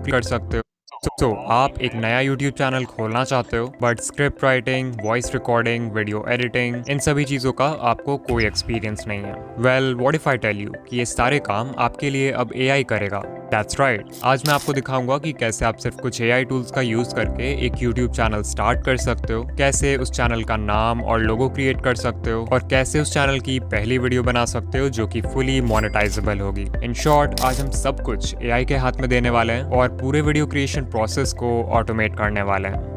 कर सकते हो। आप एक नया YouTube चैनल खोलना चाहते हो but script writing, voice recording, video editing, इन सभी चीज़ों का आपको कोई एक्सपीरियंस नहीं है। Well, what if I tell you कि ये सारे काम आपके लिए अब AI करेगा। That's right. आज मैं आपको दिखाऊंगा कि कैसे आप सिर्फ कुछ AI टूल्स का यूज़ करके एक YouTube चैनल स्टार्ट कर सकते हो, कैसे उस चैनल का नाम और लोगो क्रिएट कर सकते हो, और कैसे उस चैनल की पहली वीडियो बना सकते हो जो कि फुली मोनेटाइजेबल होगी। इन शॉर्ट, आज हम सब कुछ AI के हाथ में देने वाले हैं और पूरे वीडियो क्रिएशन प्रोसेस को ऑटोमेट करने वाले हैं।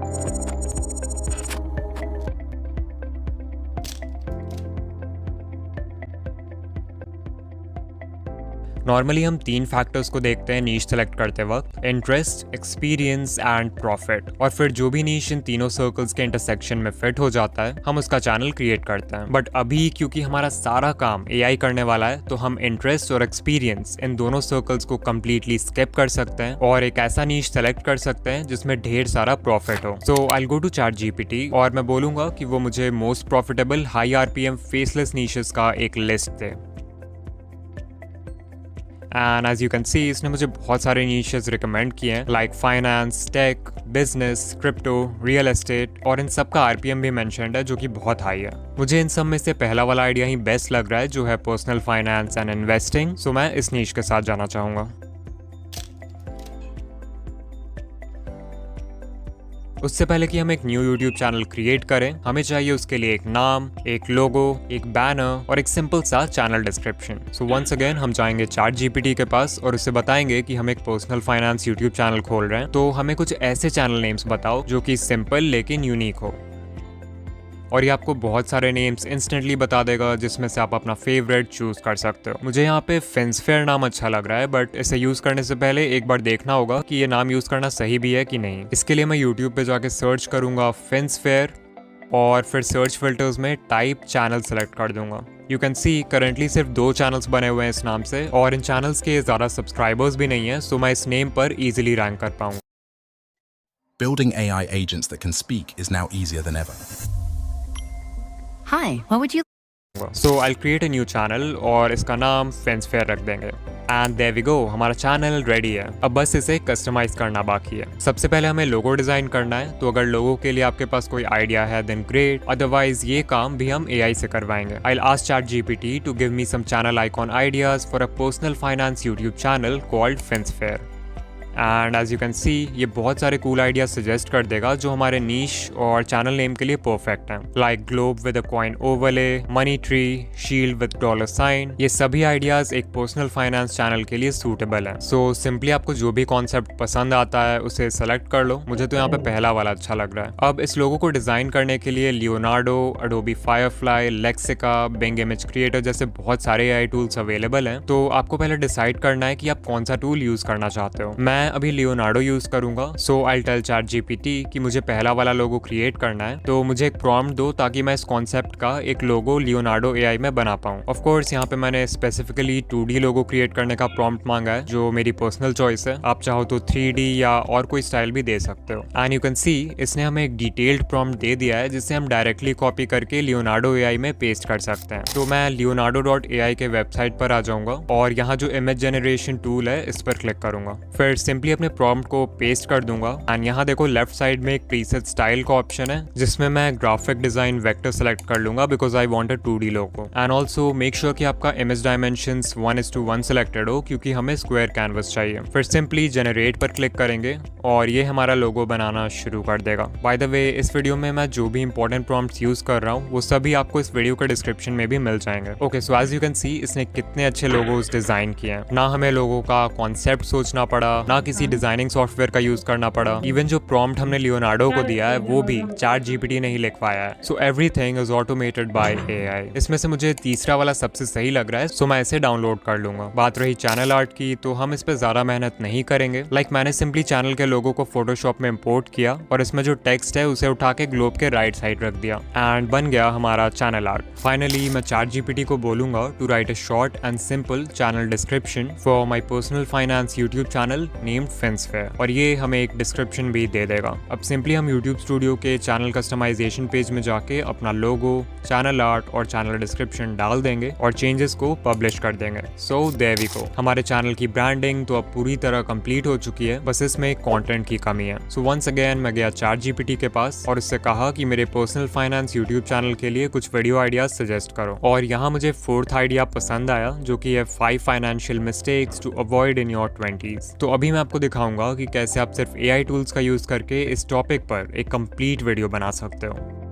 नॉर्मली हम 3 फैक्टर्स को देखते हैं नीश सेलेक्ट करते वक्त: इंटरेस्ट, एक्सपीरियंस एंड प्रॉफिट। और फिर जो भी नीश इन तीनों सर्कल्स के इंटरसेक्शन में फिट हो जाता है, हम उसका चैनल क्रिएट करते हैं। बट अभी क्योंकि हमारा सारा काम AI करने वाला है, तो हम इंटरेस्ट और एक्सपीरियंस इन दोनों सर्कल्स को कम्प्लीटली स्किप कर सकते हैं और एक ऐसा नीश सेलेक्ट कर सकते हैं जिसमें ढेर सारा प्रॉफिट हो। सो आई गो टू ChatGPT और मैं बोलूंगा कि वो मुझे most profitable high RPM faceless niches का एक लिस्ट दे। And as you can see, इसने मुझे बहुत सारे नीशेस रिकमेंड किए हैं, like finance, tech, business, crypto, real estate, और इन सब का RPM भी मेंशन्ड है जो कि बहुत हाई है। मुझे इन सब में से पहला वाला आइडिया ही बेस्ट लग रहा है, जो है पर्सनल फाइनेंस एंड इन्वेस्टिंग। सो मैं इस नीश के साथ जाना चाहूँगा। उससे पहले कि हम एक न्यू YouTube चैनल क्रिएट करें, हमें चाहिए उसके लिए एक नाम, एक लोगो, एक बैनर और एक सिंपल सा channel description. So once again हम जाएंगे ChatGPT के पास और उससे बताएंगे कि हम एक पर्सनल फाइनेंस YouTube चैनल खोल रहे हैं, तो हमें कुछ ऐसे चैनल नेम्स बताओ जो कि सिंपल लेकिन यूनिक हो। और ये आपको बहुत सारे नेम्स इंस्टेंटली बता देगा जिसमें से आप अपना फेवरेट चूज कर सकते हो। मुझे यहाँ पे फिन्सफेयर नाम अच्छा लग रहा है, बट इसे यूज करने से पहले एक बार देखना होगा कि ये नाम यूज करना सही भी है कि नहीं। इसके लिए मैं यूट्यूब पे जाके सर्च करूंगा फिन्सफेयर और फिर सर्च फिल्टर्स में टाइप चैनल सेलेक्ट कर दूंगा। यू कैन सी करंटली सिर्फ 2 चैनल्स बने हुए हैं इस नाम से, और इन चैनल्स के ज़्यादा सब्सक्राइबर्स भी नहीं है, सो मैं इस नेम पर ईजिली रैंक कर पाऊंगा। Building AI agents that can speak is now easier than ever. Hi, what would you So I'll create a new channel और इसका नाम फिन्सफेयर रख देंगे। एंड देयर वी गो, हमारा चैनल रेडी है। अब बस इसे कस्टमाइज करना बाकी है। सबसे पहले हमें लोगो डिजाइन करना है, तो अगर लोगो के लिए आपके पास कोई आइडिया है देन ग्रेट, अदरवाइज ये काम भी हम AI से करवाएंगे। I'll ask ChatGPT to give me some channel icon ideas for a personal finance YouTube channel called Finsfair. And as you can see, ये बहुत सारे कूल आइडियाज सजेस्ट कर देगा जो हमारे नीश और चैनल नेम के लिए परफेक्ट हैं, like globe with a coin overlay, money tree, shield with dollar sign. ये सभी आइडियाज एक पर्सनल फाइनेंस चैनल के लिए सूटेबल हैं। सो सिंपली आपको जो भी कॉन्सेप्ट पसंद आता है उसे सेलेक्ट कर लो। मुझे तो यहाँ पे पहला वाला अच्छा लग रहा है। अब इस लोगो को डिजाइन करने के लिए Leonardo, Adobe Firefly, Lexica, Bing image creator जैसे बहुत सारे AI टूल्स अवेलेबल हैं। तो आपको पहले डिसाइड करना है कि आप कौन सा टूल यूज करना चाहते हो। मैं अभी लियोनार्डो यूज करूंगा। सो आई टेल ChatGPT कि मुझे पहला वाला लोगो क्रिएट करना है, तो मुझे एक प्रॉम्प्ट दो ताकि मैं इस कॉन्सेप्ट का एक लोगो लियोनार्डो AI में बना पाऊं। ऑफ कोर्स यहाँ पे मैंने स्पेसिफिकली 2D लोगो क्रिएट करने का प्रॉम्प्ट मांगा है, जो मेरी पर्सनल चॉइस है। आप चाहो तो 3D या और कोई स्टाइल भी दे सकते हो। एंड यू कैन सी, इसने हमें एक डिटेल्ड प्रॉम्प्ट दे दिया है जिसे हम डायरेक्टली कॉपी करके लियोनार्डो AI में पेस्ट कर सकते हैं। तो मैं leonardo.ai के वेबसाइट पर आ जाऊंगा और यहाँ जो इमेज जनरेशन टूल है इस पर क्लिक करूंगा, फिर सिंपली अपने प्रॉम्प्ट को पेस्ट कर दूंगा। एंड यहाँ देखो लेफ्ट साइड में एक प्रीसेट स्टाइल का ऑप्शन है जिसमें मैं ग्राफिक डिजाइन वेक्टर सेलेक्ट कर लूंगा because I want a 2D logo. And also make sure कि आपका इमेज डायमेंशंस 1:1 सेलेक्टेड हो क्योंकि हमें स्क्वायर कैनवस चाहिए। फिर सिंपली जनरेट पर क्लिक करेंगे और ये हमारा लोगो बनाना शुरू कर देगा। बाय द वे, इस वीडियो में मैं जो भी इंपॉर्टेंट प्रॉम्प्ट्स यूज कर रहा हूँ वो सभी आपको इस वीडियो के डिस्क्रिप्शन में भी मिल जाएंगे। Okay, so as you can see, इसने कितने अच्छे लोगोस डिजाइन किए हैं। ना हमें लोगो का कॉन्सेप्ट सोचना पड़ा, ना किसी डिजाइनिंग सॉफ्टवेयर का यूज करना पड़ा। इवन जो प्रॉम्प्ट हमने लियोनार्डो को दिया है वो भी ChatGPT ने ही लिखवाया है। So everything is automated by AI। इसमें से मुझे तीसरा वाला सबसे सही लग रहा है, सो मैं इसे डाउनलोड कर लूंगा। बात रही चैनल आर्ट की, तो हम इस पे ज्यादा मेहनत नहीं करेंगे। मैंने सिंपली चैनल के लोगो को फोटोशॉप में इंपोर्ट किया और इसमें जो टेक्स्ट है उसे उठा के ग्लोब के राइट साइड रख दिया एंड बन गया हमारा चैनल आर्ट। फाइनली मैं ChatGPT को बोलूंगा to write a short and simple channel description for my personal finance YouTube channel named फेंसफेयर और ये हमें एक डिस्क्रिप्शन भी दे देगा। अब सिंपली हम यूट्यूब स्टूडियो के चैनल कस्टमाइजेशन पेज में जाके अपना लोगो, चैनल आर्ट और चैनल डिस्क्रिप्शन डाल देंगे और चेंजेस को पब्लिश कर देंगे। सो देयर वी गो, हमारे चैनल की ब्रांडिंग तो अब पूरी तरह कंप्लीट हो चुकी है, बस इसमें कंटेंट की कमी है। सो वंस अगेन मैं गया ChatGPT के पास और उससे कहा कि मेरे पर्सनल फाइनेंस यूट्यूब चैनल के लिए कुछ वीडियो आइडियाज सजेस्ट करो और यहाँ मुझे 4th आइडिया पसंद आया जो कि है 5 financial mistakes to avoid in your 20s। तो अभी मैं आपको दिखाऊंगा कि कैसे आप सिर्फ AI टूल्स का यूज करके इस टॉपिक पर एक कंप्लीट वीडियो बना सकते हो।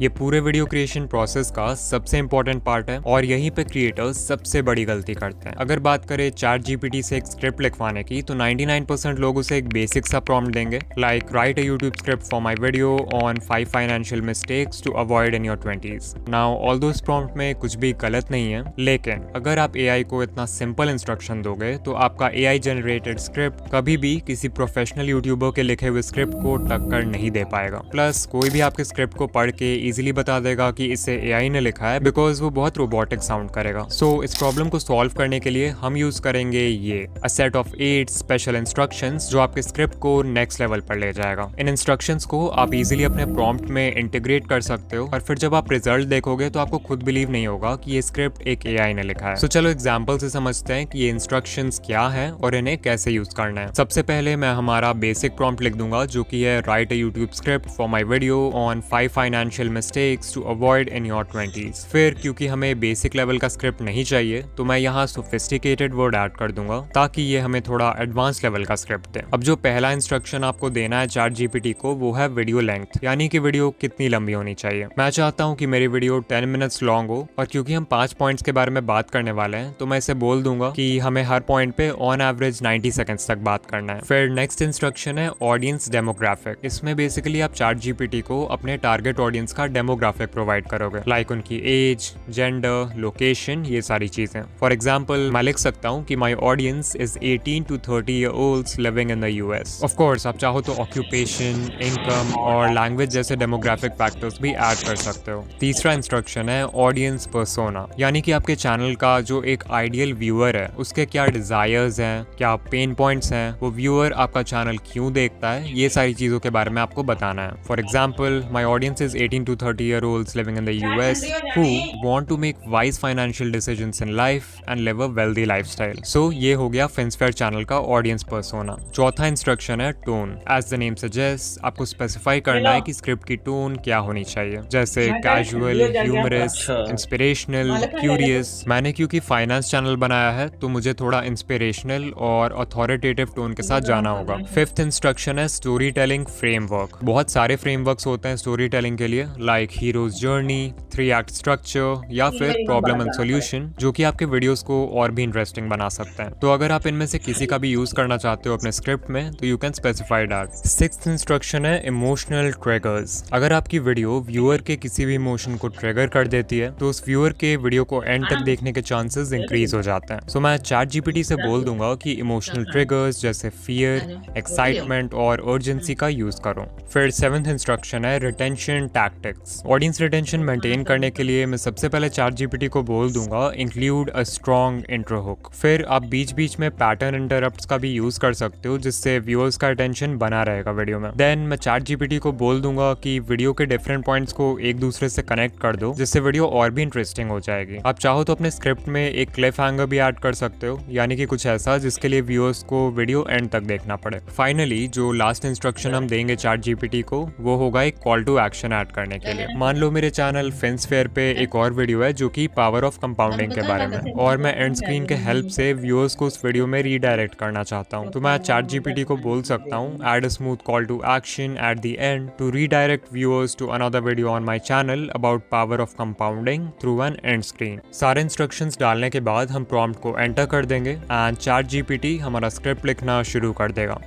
ये पूरे वीडियो क्रिएशन प्रोसेस का सबसे इंपॉर्टेंट पार्ट है और यहीं पे क्रिएटर्स सबसे बड़ी गलती करते हैं। अगर बात करें ChatGPT से एक स्क्रिप्ट लिखवाने की तो 99% लोग उसे एक बेसिक सा प्रॉम्प्ट देंगे, like write a YouTube script for my video on 5 financial mistakes to avoid in your 20s। Now although इस प्रॉम्प्ट में कुछ भी गलत नहीं है, लेकिन अगर आप AI को इतना सिंपल इंस्ट्रक्शन दोगे तो आपका AI जनरेटेड स्क्रिप्ट कभी भी किसी प्रोफेशनल यूट्यूबर के लिखे हुए स्क्रिप्ट को टक्कर नहीं दे पाएगा। प्लस कोई भी आपके स्क्रिप्ट को पढ़ के इजीली बता देगा कि इसे AI ने लिखा है, बिकॉज वो बहुत रोबोटिक साउंड करेगा। सो इस प्रॉब्लम को सॉल्व करने के लिए हम यूज करेंगे ये a set of 8 special instructions जो आपके स्क्रिप्ट को नेक्स्ट लेवल पर ले जाएगा। इन इंस्ट्रक्शंस को आप इजीली अपने प्रॉम्प्ट में इंटीग्रेट कर सकते हो और फिर जब आप रिजल्ट देखोगे तो आपको खुद बिलीव नहीं होगा कि ये स्क्रिप्ट एक AI ने लिखा है। सो चलो एग्जाम्पल से समझते हैं कि ये इंस्ट्रक्शंस क्या है और इन्हें कैसे यूज करना है। सबसे पहले मैं हमारा बेसिक प्रॉम्प्ट लिख दूंगा जो कि है write a YouTube script for my video on 5 financial mistakes to avoid in your 20s। फिर क्योंकि हमें बेसिक लेवल का स्क्रिप्ट नहीं चाहिए तो मैं यहाँ सोफिस्टिकेटेड वर्ड ऐड कर दूंगा ताकि ये हमें थोड़ा एडवांस लेवल का स्क्रिप्ट दे। अब जो पहला इंस्ट्रक्शन आपको देना है ChatGPT को वो है वीडियो लेंथ, यानी कि वीडियो कितनी लंबी होनी चाहिए। मैं चाहता हूँ कि मेरी वीडियो 10 मिनट्स लॉन्ग हो और क्योंकि हम 5 पॉइंट्स के बारे में बात करने वाले हैं तो मैं इसे बोल दूंगा कि हमें हर पॉइंट पे ऑन एवरेज 90 सेकंड्स तक बात करना है। फिर नेक्स्ट इंस्ट्रक्शन है ऑडियंस डेमोग्राफिक। इसमें बेसिकली आप ChatGPT को अपने टारगेट ऑडियंस का डेमोग्राफिक प्रोवाइड करोगे, लाइक उनकी एज, जेंडर, लोकेशन, ये सारी चीजें। फॉर एग्जाम्पल मैं लिख सकता हूँ कि my audience is 18 to 30 year olds living in the US। Of course आप चाहो तो ऑक्यूपेशन, इनकम और लैंग्वेज जैसे डेमोग्राफिक फैक्टर्स भी ऐड कर सकते हो। तीसरा इंस्ट्रक्शन है ऑडियंस पर्सोना, यानी कि आपके चैनल का जो एक आइडियल व्यूअर है उसके क्या डिजायर्स हैं, क्या पेन पॉइंट्स हैं, वो व्यूअर आपका चैनल क्यों देखता है, ये सारी चीजों के बारे में आपको बताना है। For example my audience is 18 to 30 year olds living in the US who want to make wise financial decisions in life and live a wealthy lifestyle. So ये हो गया फेंसफेयर चैनल का ऑडियंस पर्सोना। चौथा instruction है tone. As the name suggest आपको specify करना है कि स्क्रिप्ट की टोन क्या होनी चाहिए, जैसे कैजुअल, ह्यूमरस, इंस्पिरेशनल, क्यूरियस। मैंने क्योंकि फाइनेंस चैनल बनाया है तो मुझे थोड़ा इंस्पिरेशनल और अथॉरिटेटिव टोन के साथ जाना होगा। फिफ्थ इंस्ट्रक्शन है स्टोरी टेलिंग फ्रेमवर्क। बहुत सारे फ्रेमवर्क्स होते हैं स्टोरी टेलिंग के लिए, like heroes journey, 3 act structure या फिर प्रॉब्लम एंड सॉल्यूशन, जो कि आपके वीडियोस को और भी इंटरेस्टिंग बना सकते हैं। तो अगर आप इनमें से किसी का भी यूज करना चाहते हो अपने स्क्रिप्ट में तो you can specify that. Sixth instruction है इमोशनल ट्रिगर्स। अगर आपकी वीडियो व्यूअर के किसी भी इमोशन को ट्रिगर कर देती है तो उस व्यूअर के वीडियो को एंड तक देखने के चांसेस इंक्रीज हो जाते हैं। सो मैं ChatGPT से बोल दूंगा कि इमोशनल ट्रिगर्स जैसे फियर, एक्साइटमेंट और अर्जेंसी का यूज करो। फिर 7th इंस्ट्रक्शन है retention tactics. Audience retention maintain करने के लिए मैं सबसे पहले ChatGPT को बोल दूंगा include a strong intro hook. फिर आप बीच बीच में पैटर्न इंटरप्ट्स का भी यूज कर सकते हो जिससे व्यूअर्स का अटेंशन बना रहेगा वीडियो में। देन मैं ChatGPT को बोल दूंगा कि वीडियो के डिफरेंट पॉइंट्स को एक दूसरे से कनेक्ट कर दो जिससे वीडियो और भी इंटरेस्टिंग हो जाएगी। आप चाहो तो अपने स्क्रिप्ट में एक क्लिफ हैंगर भी ऐड कर सकते हो, यानी कि कुछ ऐसा जिसके लिए व्यूअर्स को वीडियो एंड तक देखना पड़े। फाइनली जो लास्ट इंस्ट्रक्शन हम देंगे ChatGPT को वो होगा एक कॉल टू एक्शन ऐड करने के लिए। मान लो मेरे चैनल फेंसफेयर पे एक और वीडियो है जो कि पावर ऑफ कंपाउंडिंग के बारे में, और मैं एंड स्क्रीन के हेल्प से व्यूअर्स को उस वीडियो में रीडायरेक्ट करना चाहता हूँ। तो मैं ChatGPT को बोल सकता हूँ add a smooth call to action at the end to redirect viewers to another video on my channel about power of compounding through an end screen. सारे इंस्ट्रक्शंस डालने के बाद हम प्रॉम्प्ट को एंटर कर देंगे एंड ChatGPT हमारा script लिखना शुरू कर देगा।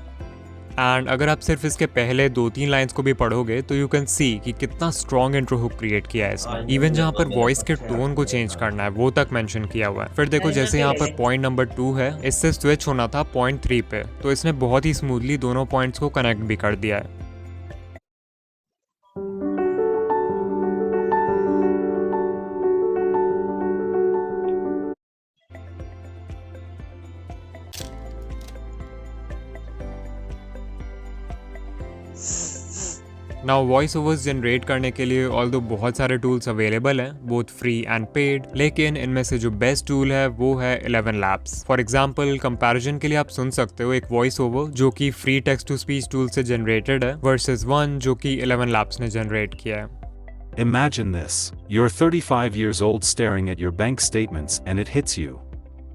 एंड अगर आप सिर्फ इसके पहले 2-3 लाइंस को भी पढ़ोगे तो यू कैन सी कि कितना स्ट्रॉन्ग इंट्रो हुक क्रिएट किया है इसने। इवन जहाँ पर वॉइस के टोन को चेंज करना है वो तक मेंशन किया हुआ है। फिर देखो जैसे यहाँ पर पॉइंट नंबर 2 है, इससे स्विच होना था पॉइंट 3 पे, तो इसने बहुत ही स्मूथली दोनों पॉइंट्स को कनेक्ट भी कर दिया है। नाउ वॉइस ओवर्स जनरेट करने के लिए ऑल्दो बहुत सारे टूल्स अवेलेबल हैं, बोथ फ्री एंड पेड, लेकिन इनमें से जो बेस्ट टूल है वो है 11 Labs। फॉर एग्जांपल कंपैरिजन के लिए आप सुन सकते हो एक वॉइस ओवर जो कि free text to speech tool से जनरेटेड है वर्सेस वन जो कि 11 Labs ने जनरेट किया है। Imagine this. You're 35 years old staring at your bank statements and it hits you.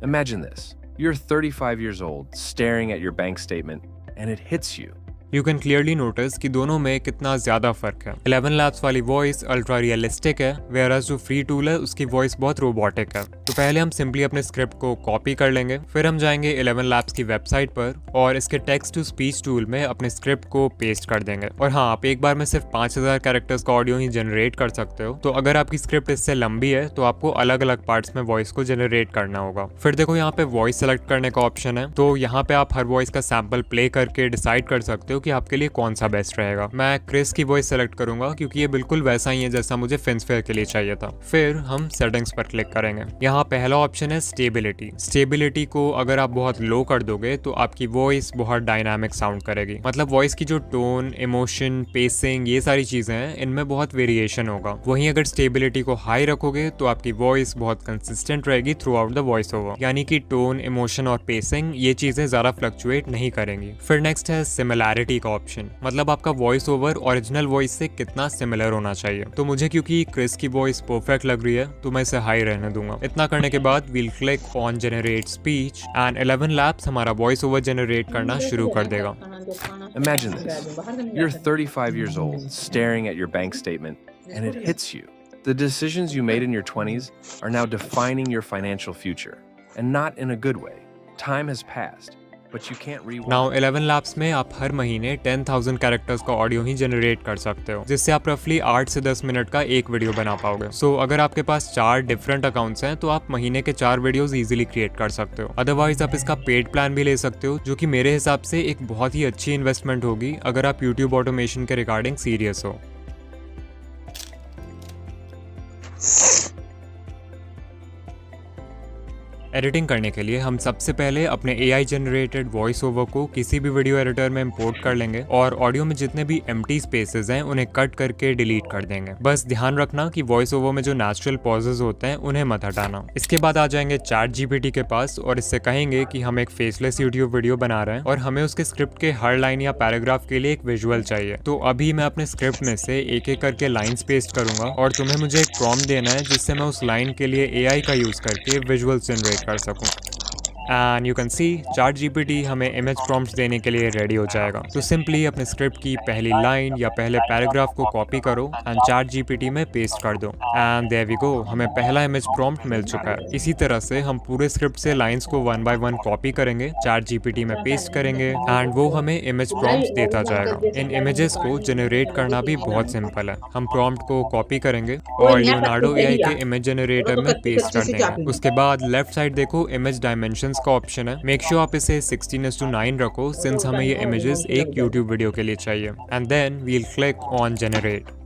Imagine this. You're 35 years old staring at your bank statement and it hits you. You can clearly notice कि दोनों में कितना ज्यादा फर्क है। 11 Labs वाली voice ultra realistic है, whereas जो फ्री टूल है उसकी वॉइस बहुत रोबोटिक है। तो पहले हम सिंपली अपने स्क्रिप्ट को कॉपी कर लेंगे, फिर हम जाएंगे 11 Labs की वेबसाइट पर और इसके टेक्स्ट टू स्पीच टूल में अपने स्क्रिप्ट को पेस्ट कर देंगे। और हाँ, आप एक बार में सिर्फ 5000 कैरेक्टर्स का ऑडियो ही जनरेट कर सकते हो, तो अगर आपकी स्क्रिप्ट इससे लंबी है तो आपको अलग अलग पार्ट्स में वॉइस को जनरेट करना होगा। फिर देखो यहाँ पे वॉइस सेलेक्ट करने का ऑप्शन है, तो यहाँ पे आप हर वॉइस का सैंपल प्ले करके डिसाइड कर सकते हो कि आपके लिए कौन सा बेस्ट रहेगा। मैं क्रिस की वॉइस सेलेक्ट करूंगा क्योंकि ये बिल्कुल वैसा ही है जैसा मुझे फिन्सफेयर के लिए चाहिए था। फिर हम सेटिंग्स पर क्लिक करेंगे। यहाँ पहला ऑप्शन है स्टेबिलिटी। स्टेबिलिटी को अगर आप बहुत लो कर दोगे तो आपकी वॉइस बहुत डायनामिक साउंड करेगी, मतलब वॉइस की जो टोन, इमोशन, पेसिंग, ये सारी चीजें हैं इनमें बहुत वेरिएशन होगा। वहीं अगर स्टेबिलिटी को हाई रखोगे तो आपकी वॉइस बहुत कंसिस्टेंट रहेगी through out the voice over, यानी कि टोन, इमोशन और पेसिंग ये चीजें ज्यादा फ्लक्चुएट नहीं करेंगी। फिर नेक्स्ट है सिमिलैरिटी का ऑप्शन, मतलब आपका वॉइस ओवर ओरिजिनल वॉइस से कितना सिमिलर होना चाहिए। तो मुझे क्योंकि क्रिस की वॉइस परफेक्ट लग रही है तो मैं इसे हाई रहने दूंगा। इतना करने के बाद we'll click on generate speech and 11 Labs हमारा वॉइस ओवर जनरेट करना शुरू कर देगा। Imagine this. You're 35 years old staring at your bank statement and it hits you. The decisions you made in your 20s are now defining your financial future, and not in a good way. Time has passed. But you can't rewind. Now 11 Labs में आप हर महीने 10,000 characters का audio ही generate कर सकते हो, जिससे आप रफली 8 से 10 मिनट का एक वीडियो बना पाओगे। सो अगर आपके पास 4 डिफरेंट अकाउंट्स हैं तो आप महीने के 4 वीडियोस इजीली क्रिएट कर सकते हो। अदरवाइज आप इसका पेड प्लान भी ले सकते हो, जो कि मेरे हिसाब से एक बहुत ही अच्छी इन्वेस्टमेंट होगी अगर आप यूट्यूब ऑटोमेशन के रिगार्डिंग सीरियस हो। एडिटिंग करने के लिए हम सबसे पहले अपने AI जनरेटेड वॉइस ओवर को किसी भी वीडियो एडिटर में इंपोर्ट कर लेंगे और ऑडियो में जितने भी एम्प्टी स्पेसेस हैं उन्हें कट करके डिलीट कर देंगे। बस ध्यान रखना कि वॉइस ओवर में जो नेचुरल पॉजेज होते हैं उन्हें मत हटाना। इसके बाद आ जाएंगे ChatGPT के पास और इससे कहेंगे कि हम एक फेसलेस यूट्यूब वीडियो बना रहे हैं और हमें उसके स्क्रिप्ट के हर लाइन या पैराग्राफ के लिए एक विजुअल चाहिए। तो अभी मैं अपने स्क्रिप्ट में से एक एक करके लाइन्स पेस्ट करूंगा और तुम्हें मुझे एक प्रॉम्प्ट देना है जिससे मैं उस लाइन के लिए AI का यूज करके विजुअल जनरेट कर सकूं। And you can C ChatGPT हमें इमेज प्रॉम्प्ट्स देने के लिए रेडी हो जाएगा। तो सिंपली अपने स्क्रिप्ट की पहली लाइन या पहले पैराग्राफ को कॉपी करो एंड ChatGPT में पेस्ट कर दो एंड देयर वी गो, हमें पहला इमेज प्रॉम्प्ट मिल चुका है। इसी तरह से हम पूरे स्क्रिप्ट से लाइंस को 1 बाय 1 कॉपी करेंगे, ChatGPT में पेस्ट करेंगे एंड वो हमें इमेज प्रॉम्प्ट्स देता जाएगा। इन इमेजेस को जनरेट करना भी बहुत सिंपल है। हम प्रॉम्प्ट को कॉपी करेंगे और लियोनार्डो AI के इमेज जनरेटर में पेस्ट कर देंगे। उसके बाद लेफ्ट साइड देखो इमेज डायमेंशन का ऑप्शन है। मेक श्योर आप इसे 16:9 रखो सिंस हमें ये इमेजेस एक यूट्यूब वीडियो के लिए चाहिए and then we'll click on generate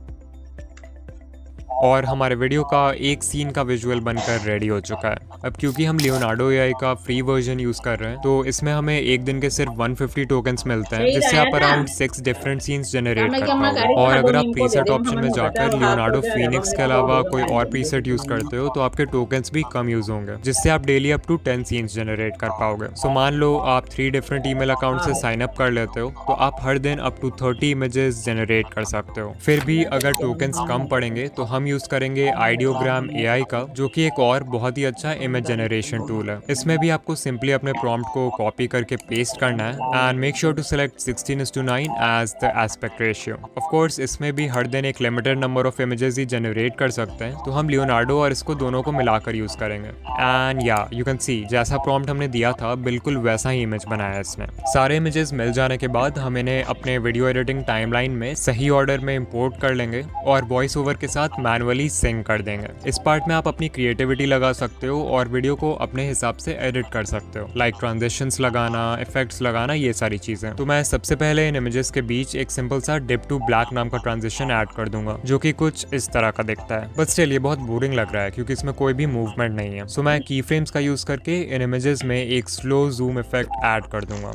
और हमारे वीडियो का एक सीन का विजुअल बनकर रेडी हो चुका है। अब क्योंकि हम लियोनार्डो AI का फ्री वर्जन यूज कर रहे हैं तो इसमें हमें एक दिन के सिर्फ 150 टोकन्स मिलते हैं, जिससे आप अराउंड 6 डिफरेंट सीन्स जनरेट कर पाओगे। और अगर आप प्रीसेट ऑप्शन में जाकर लियोनार्डो फीनिक्स के अलावा कोई और प्रीसेट यूज करते हो तो आपके टोकन्स भी कम यूज होंगे, जिससे आप daily up to 10 scenes generate कर पाओगे। सो मान लो आप 3 डिफरेंट ईमेल अकाउंट से साइन अप कर लेते हो तो आप हर दिन अप टू 30 इमेजेस जनरेट कर सकते हो। फिर भी अगर टोकन्स कम पड़ेंगे तो हम यूज करेंगे आइडियोग्राम AI का, जो कि एक और बहुत ही अच्छा इमेज जनरेशन टूल है। इसमें भी आपको सिंपली अपने प्रॉम्प्ट को कॉपी करके पेस्ट करना है and make sure to select 16:9 as the aspect ratio. Of course इसमें भी हर दिन एक लिमिटेड नंबर ऑफ इमेजेस ही जनरेट कर सकते हैं, तो हम लियोनार्डो और इसको दोनों को मिलाकर यूज करेंगे। एंड या यू कैन सी जैसा प्रॉम्प्ट हमने दिया था बिल्कुल वैसा ही इमेज बनाया इसने। सारे इमेजेस मिल जाने के बाद हम इन्हें अपने वीडियो एडिटिंग टाइमलाइन में सही ऑर्डर में इंपोर्ट कर लेंगे और वॉइस ओवर के साथ मैनुअली सिंक कर देंगे। इस पार्ट में आप अपनी क्रिएटिविटी लगा सकते हो और वीडियो को अपने हिसाब से एडिट कर सकते हो, लाइक ट्रांजिशंस लगाना, इफेक्ट्स लगाना, ये सारी चीजें। तो मैं सबसे पहले इन इमेजेस के बीच एक सिंपल सा डिप टू ब्लैक नाम का ट्रांजिशन ऐड कर दूंगा, जो कि कुछ इस तरह का दिखता है। बट स्टिल ये बहुत बोरिंग लग रहा है क्योंकि इसमें कोई भी मूवमेंट नहीं है। सो मैं की फ्रेम्स का यूज करके इन इमेजेस में एक स्लो जूम इफेक्ट ऐड कर दूंगा।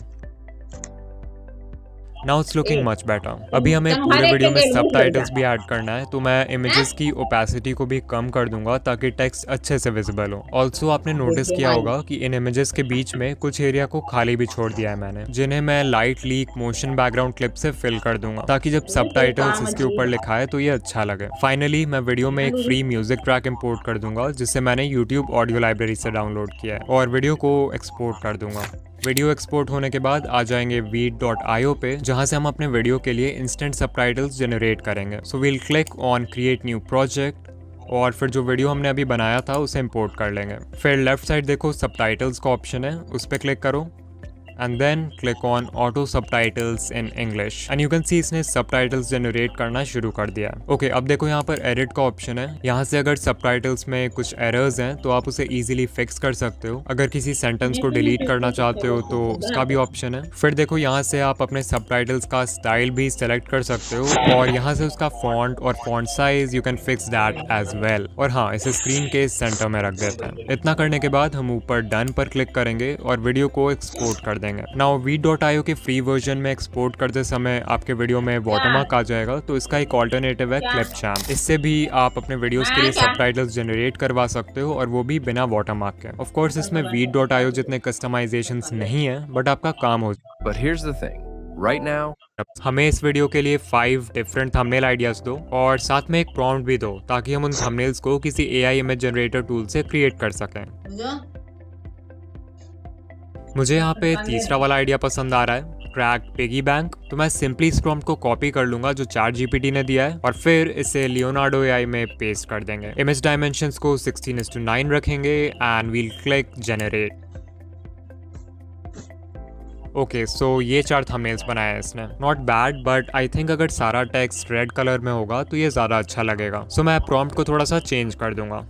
Now it's looking much better. अभी हमें पूरे वीडियो में सबटाइटल्स भी ऐड करना है, तो मैं इमेजेस की ओपेसिटी को भी कम कर दूंगा ताकि टेक्स्ट अच्छे से विजिबल हो। ऑल्सो आपने नोटिस किया होगा कि इन इमेजेस के बीच में कुछ एरिया को खाली भी छोड़ दिया है मैंने, जिन्हें मैं light leak motion background clip से फिल कर दूंगा ताकि जब सबटाइटल्स इसके ऊपर लिखा है तो ये अच्छा लगे। फाइनली मैं वीडियो में एक फ्री म्यूजिक ट्रैक इंपोर्ट कर दूंगा जिसे मैंने यूट्यूब ऑडियो लाइब्रेरी से डाउनलोड किया है, और वीडियो को एक्सपोर्ट कर दूंगा। वीडियो एक्सपोर्ट होने के बाद आ जाएंगे veed.io पे, जहां से हम अपने वीडियो के लिए इंस्टेंट सबटाइटल्स जनरेट करेंगे। So we'll click on create new project, और फिर जो वीडियो हमने अभी बनाया था उसे इंपोर्ट कर लेंगे। फिर लेफ्ट साइड देखो सबटाइटल्स का ऑप्शन है, उस पर क्लिक करो and then click on auto subtitles in English and you can see इसने subtitles generate करना शुरू कर दिया। ओके, अब देखो यहाँ पर edit का ऑप्शन है। यहाँ से अगर subtitles में कुछ errors हैं तो आप उसे easily fix कर सकते हो। अगर किसी sentence को delete करना चाहते हो तो उसका भी ऑप्शन है। फिर देखो यहाँ से आप अपने subtitles का स्टाइल भी select कर सकते हो, और यहाँ से उसका font और font size you can fix that as well। और हाँ, इसे स्क्रीन के सेंटर में रख देते हैं। इतना करने के बाद हम ऊपर डन पर क्लिक करेंगे और वीडियो को एक्सपोर्ट कर देंगे। नाउ veed.io के फ्री वर्जन में एक्सपोर्ट करते समय आपके वीडियो में वाटरमार्क आ जाएगा, तो इसका एक ऑल्टरनेटिव है क्लिपचैम्प। इससे भी आप अपने वीडियोस के लिए सबटाइटल्स जनरेट करवा सकते हो, और वो भी बिना वाटरमार्क के। ऑफ कोर्स इसमें veed.io जितने कस्टमाइजेशंस नहीं है, बट आपका काम हो। But here's the thing. Right now, हमें इस वीडियो के लिए 5 डिफरेंट थंबनेल आइडियाज दो, और साथ में एक प्रॉम्प्ट भी दो ताकि हम उन थंबनेल्स को किसी AI इमेज जनरेटर टूल से क्रिएट कर सकें। मुझे यहाँ पे तीसरा वाला आइडिया पसंद आ रहा है, क्रैक पिगी बैंक। तो मैं सिंपली इस प्रॉम्प्ट को कॉपी कर लूंगा जो ChatGPT ने दिया है, और फिर इसे Leonardo AI में पेस्ट कर देंगे। इमेज डायमेंशंस को 16:9 रखेंगे and we'll click generate. Okay, so ये 4 थंबनेल्स बनाए हैं इसने। Not bad, but I think अगर सारा टेक्स्ट रेड कलर में होगा तो ये ज़्यादा अच्छा लगेगा। सो मैं प्रॉम्प्ट को थोड़ा सा चेंज कर दूंगा।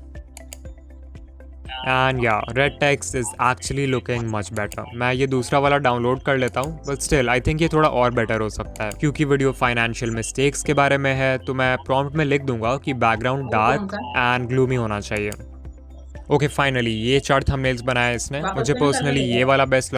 एंड या red text is actually looking much better. मैं ये दूसरा वाला डाउनलोड कर लेता हूँ, बट स्टिल आई थिंक ये थोड़ा और बेटर हो सकता है। क्योंकि वीडियो फाइनेंशियल मिस्टेक्स के बारे में है, तो मैं प्रॉम्प्ट में लिख दूंगा कि बैकग्राउंड डार्क एंड ग्लूमी होना चाहिए। ओके, फाइनली ये 4 थंबनेल्स बनाए इसने। मुझे पर्सनली ये वाला बेस्ट